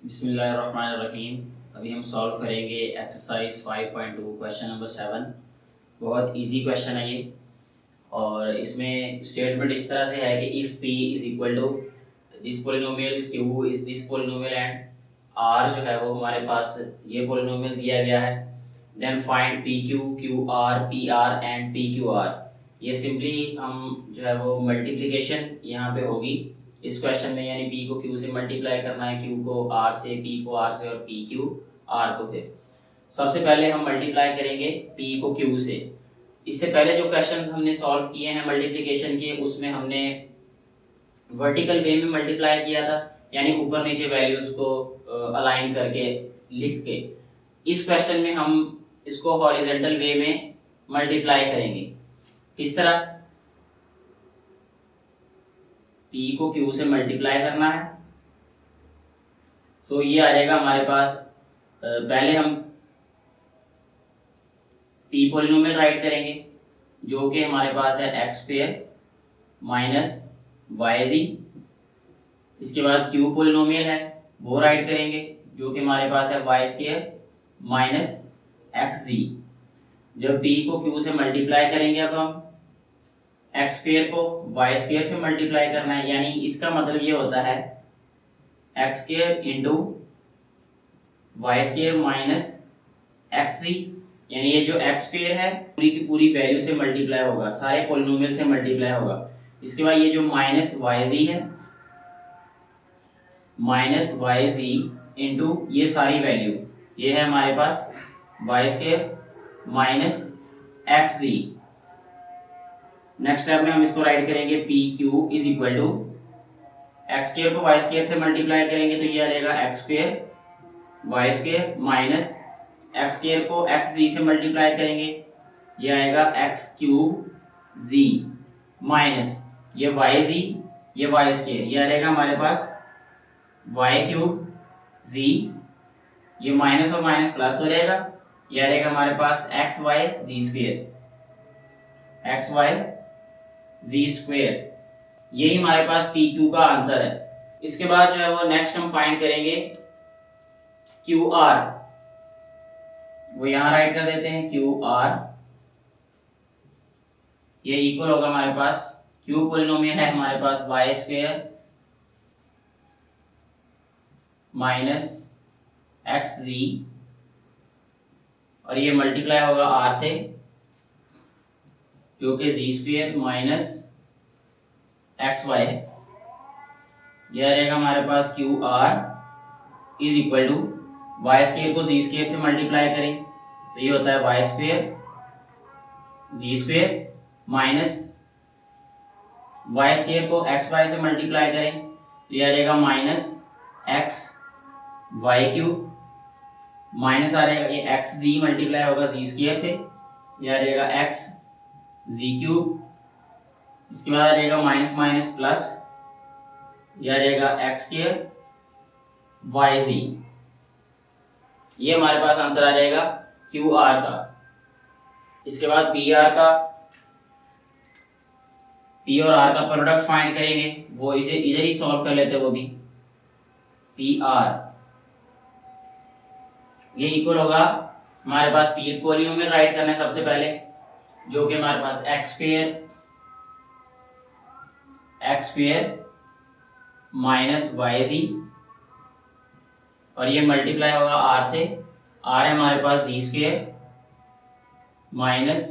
बिस्मिल्लाहिर्रहमानिर्रहीम। अभी हम सॉल्व करेंगे एक्सरसाइज 5.2 क्वेश्चन नंबर 7। बहुत इजी क्वेश्चन है ये। और इसमें स्टेटमेंट इस तरह से है कि if p is equal to this polynomial, q is this polynomial and r जो है वो हमारे पास ये पोलिनोमियल दिया गया है, then find P Q, Q R, P R and P Q R. ये सिंपली हम जो है वो मल्टीप्लिकेशन यहाँ पे होगी इस क्वेश्चन में, यानी p को q से मल्टीप्लाई करना है, q को r से, p को r से और p q r को। फिर सबसे पहले हम मल्टीप्लाई करेंगे p को q से। इससे पहले जो क्वेश्चंस हमने सॉल्व किए हैं मल्टीप्लिकेशन के, उसमें हमने वर्टिकल वे में मल्टीप्लाई किया था, यानी ऊपर नीचे वैल्यूज को अलाइन करके लिख के। इस क्वेश्चन में हम इसको हॉरिजॉन्टल वे में मल्टीप्लाई करेंगे। किस तरह? p को q से मल्टीप्लाई करना है। सो ये आ जाएगा हमारे पास। पहले हम p पोलिनोमियल राइट करेंगे जो कि हमारे पास है एक्स स्क्वायर माइनस वाई जी। इसके बाद q पोलिनोमियल है वो राइट करेंगे जो कि हमारे पास है Y square minus X Z. जब p को q से मल्टीप्लाई करेंगे, अब हम एक्स स्क्वायर को वाई स्क्वायर से मल्टीप्लाई करना है, यानी इसका मतलब ये होता है X square into Y square minus X Z. यानी ये जो एक्स स्क्वायर है पूरी की पूरी वैल्यू से मल्टीप्लाई होगा, सारे पोलिनोमियल से मल्टीप्लाई होगा। इसके बाद ये जो माइनस वाई जी है, माइनस वाई जी इंटू ये सारी वैल्यू, ये है हमारे पास Y square minus X Z. Next step में हम इसको राइट करेंगे P Q is equal to X square को वाई स्क्वायर से मल्टीप्लाई करेंगे तो ये आ जाएगा X square Y square minus X square को एक्स जी से मल्टीप्लाई करेंगे, ये आएगा एक्स क्यूब जी माइनस ये वाई जी, ये वाई स्क्वायर, ये आ जाएगा हमारे पास वाई क्यूब जी, ये माइनस और माइनस प्लस हो जाएगा, ये आ जाएगा हमारे पास एक्स वाई जी स्क्वायर, एक्स वाई जी स्क्वायर। यही हमारे पास पी क्यू का आंसर है। इसके बाद जो है वो नेक्स्ट हम फाइंड करेंगे क्यू आर। वो यहां राइट कर देते हैं क्यू आर। ये इक्वल होगा हमारे पास, क्यू पोलिनोमियल है हमारे पास Y square minus X Z, और ये मल्टीप्लाई होगा आर से जो कि Z square minus X Y है। यह रहेगा हमारे पास Q R is equal to Y square को जी स्क्वायर से मल्टीप्लाई करें तो ये होता है Y square Z square minus Y square को एक्स वाई से मल्टीप्लाई करें तो यह रहेगा minus X Y cube, minus आ रहेगा ये एक्स जी मल्टीप्लाई होगा जी स्क्वायर से, यह रहेगा एक्स जी क्यूब। इसके बाद आ रहेगा माइनस माइनस प्लस, यह रहेगा एक्स स्क्वायर वाई जी। ये हमारे पास आंसर आ जाएगा क्यू आर का। इसके बाद पी आर का, पी और आर का प्रोडक्ट फाइंड करेंगे, वो इसे इधर ही सॉल्व कर लेते हैं। वो भी पी आर ये इक्वल होगा हमारे पास पी पोलिनोमियल राइट करना है सबसे पहले जो कि हमारे पास एक्स स्क्वायर माइनस वाई जी, और ये मल्टीप्लाई होगा आर से, आर है हमारे पास जी स्क्वायर माइनस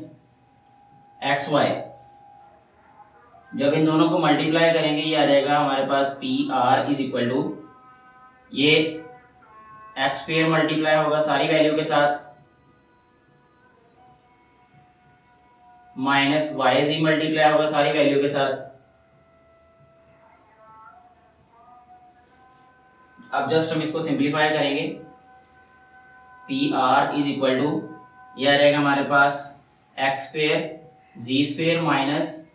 एक्स वाई। जब इन दोनों को मल्टीप्लाई करेंगे ये आ जाएगा हमारे पास P R is equal to ये एक्स स्क्वायर मल्टीप्लाई होगा सारी वैल्यू के साथ माइनस वाई जी मल्टीप्लाई होगा सारी वैल्यू के साथ। अब जस्ट हम इसको सिंप्लीफाई करेंगे, P R is equal to यह रहेगा हमारे पास X square Z square minus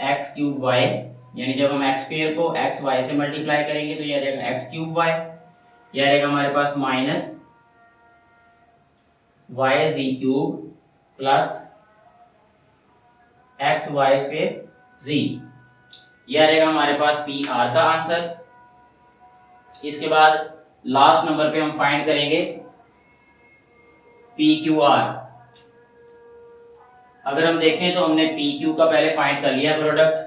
X cube Y, यानी जब हम एक्स स्क्वायर को एक्स वाई से मल्टीप्लाई करेंगे तो यह रहेगा एक्स क्यूब वाई, यह रहेगा हमारे पास minus Y Z cube plus X Y square Z. यह रहेगा हमारे पास पी आर का आंसर। इसके बाद लास्ट नंबर पे हम फाइंड करेंगे पी क्यू आर। अगर हम देखें तो हमने पी क्यू का पहले फाइंड कर लिया प्रोडक्ट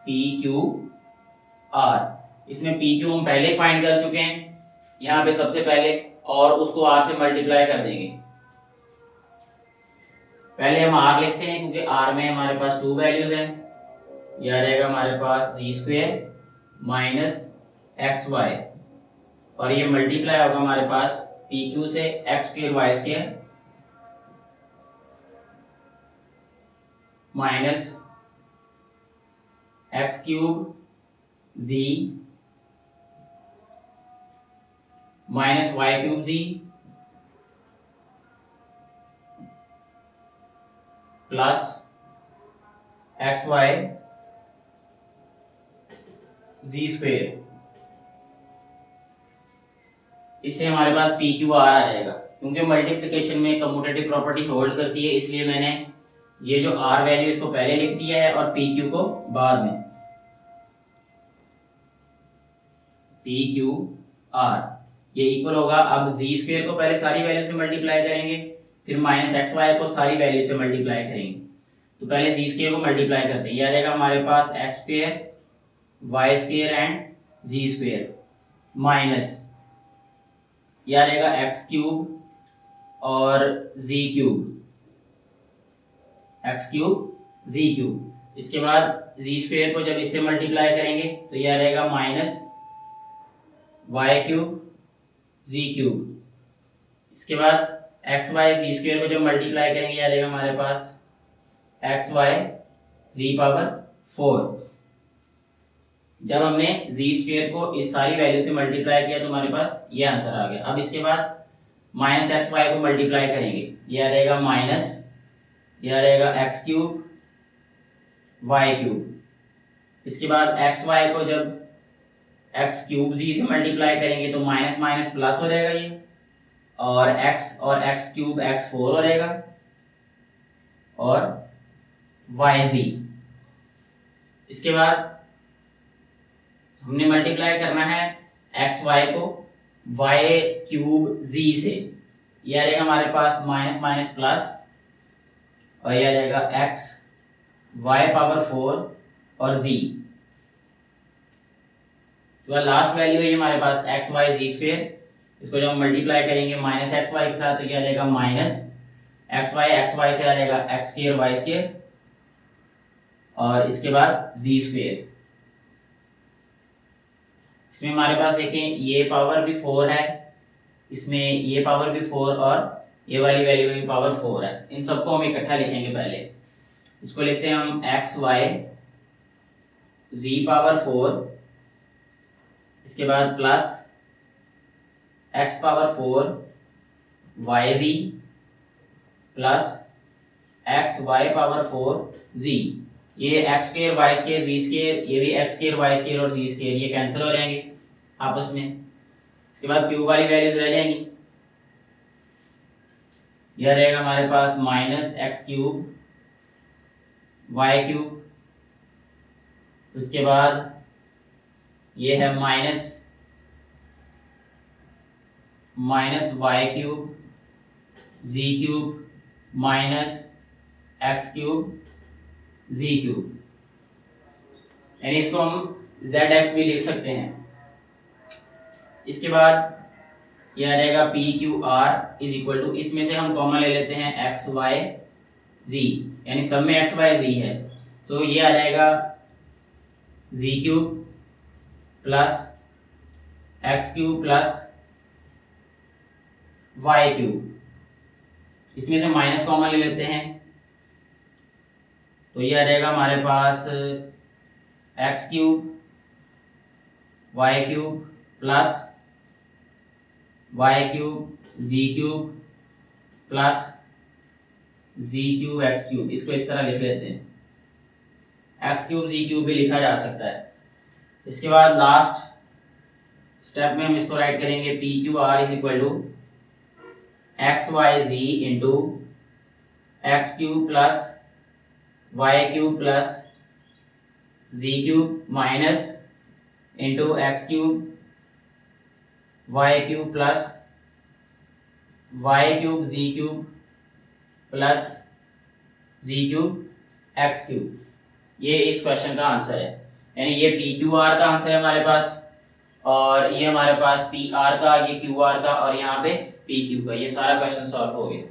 पी क्यू आर। इसमें पी क्यू हम पहले फाइंड कर चुके हैं यहाँ पे सबसे पहले, और उसको आर से मल्टीप्लाई कर देंगे। पहले हम आर लिखते हैं क्योंकि आर में हमारे पास 2 वैल्यूज हैं। यह रहेगा हमारे पास Z square minus X Y, और ये मल्टीप्लाई होगा हमारे पास पी क्यू से X square Y square minus X cube Z minus Y cube Z plus X Y Z square. इससे हमारे पास पी क्यू आर आ जाएगा। क्योंकि मल्टीप्लिकेशन में कम्यूटेटिव प्रॉपर्टी होल्ड करती है, इसलिए मैंने ये जो आर वैल्यू इसको पहले लिख दिया है और पी क्यू को बाद में। पी क्यू आर ये इक्वल होगा, अब जी स्क्वेयर को पहले सारी वैल्यू से मल्टीप्लाई करेंगे, फिर माइनस एक्स वाई को सारी वैल्यू से मल्टीप्लाई करेंगे। तो पहले जी स्क्वेयर को मल्टीप्लाई करते हैं, यह आ जाएगा हमारे पास X square Y square and Z square minus यह रहेगा एक्स क्यूब और Z cube, X cube Z cube. इसके बाद जी स्क्वेयर को जब इससे मल्टीप्लाई करेंगे तो यह रहेगा minus Y cube Z cube. इसके बाद एक्स वाई जी स्क्वेयर को जब मल्टीप्लाई करेंगे यह रहेगा हमारे पास एक्स वाई जी पावर 4। जब हमने जी स्क्वेयर को इस सारी वैल्यू से मल्टीप्लाई किया तो हमारे पास ये आंसर आ गया। अब इसके बाद माइनस एक्स वाई को मल्टीप्लाई करेंगे, यह रहेगा माइनस यह रहेगा एक्स क्यूब वाई क्यूब। इसके बाद एक्स वाई को जब एक्स क्यूब जी से मल्टीप्लाई करेंगे तो माइनस माइनस प्लस हो जाएगा ये, और एक्स क्यूब एक्स 4 हो जाएगा, और वाई जी। इसके बाद हमने मल्टीप्लाई करना है एक्स वाई को वाई क्यूब जी से, यह रहेगा हमारे पास माइनस माइनस प्लस, और यह रहेगा एक्स वाई पावर 4 और जी। तो लास्ट वैल्यू है हमारे पास एक्स वाई जी स्क्वेयर। इसको जब हम मल्टीप्लाई करेंगे माइनस एक्स वाई के साथ तो क्या रहेगा माइनस एक्स वाई से आ जाएगा एक्स स्क्वेयर वाई स्क्वेयर, और इसके बाद जी स्क्वेयर। इसमें हमारे पास देखें ये पावर भी 4 है, इसमें ये पावर भी 4 और ये वाली वैल्यू भी पावर 4 है। इन सबको हम इकट्ठा लिखेंगे। पहले इसको लिखते हैं हम एक्स वाई जी पावर 4, इसके बाद प्लस एक्स पावर 4 वाई जी प्लस एक्स वाई पावर 4 जी। ये एक्स स्क्वेयर वाई स्क्वेयर जी स्क्वेयर, ये भी एक्स स्क्वेयर वाई स्क्वेयर और जी स्क्वेयर, ये कैंसिल हो जाएंगे आपस में। इसके बाद क्यूब वाली वैल्यूज रह जाएंगी, यह रहेगा हमारे पास minus X cube Y cube. उसके बाद ये है minus Y cube Z cube minus X cube Z cube, यानी इसको हम जेड एक्स भी लिख सकते हैं। इसके बाद यह रहेगा P Q R is equal to, इसमें से हम कॉमन ले लेते हैं एक्स वाई जी, यानी सब में एक्स वाई जी है, सो ये आ जाएगा Z cube plus X cube plus Y cube. इसमें से माइनस कॉमन ले लेते हैं तो यह रहेगा हमारे पास X cube Y cube plus Y cube Z cube plus Z cube X cube. इसको इस तरह लिख लेते हैं, एक्स क्यूब जी क्यूब भी लिखा जा सकता है। इसके बाद लास्ट स्टेप में हम इसको राइट करेंगे P Q R is equal to X Y Z into X cube plus Y cube plus Z cube minus into X cube Y cube plus Y cube Z cube plus Z cube X cube, ये इस question का answer है। यानी ये P Q R का answer है हमारे पास, और ये हमारे पास पी आर का, ये क्यू आर का, और यहाँ पे पी क्यू का। ये सारा क्वेश्चन सॉल्व हो गया।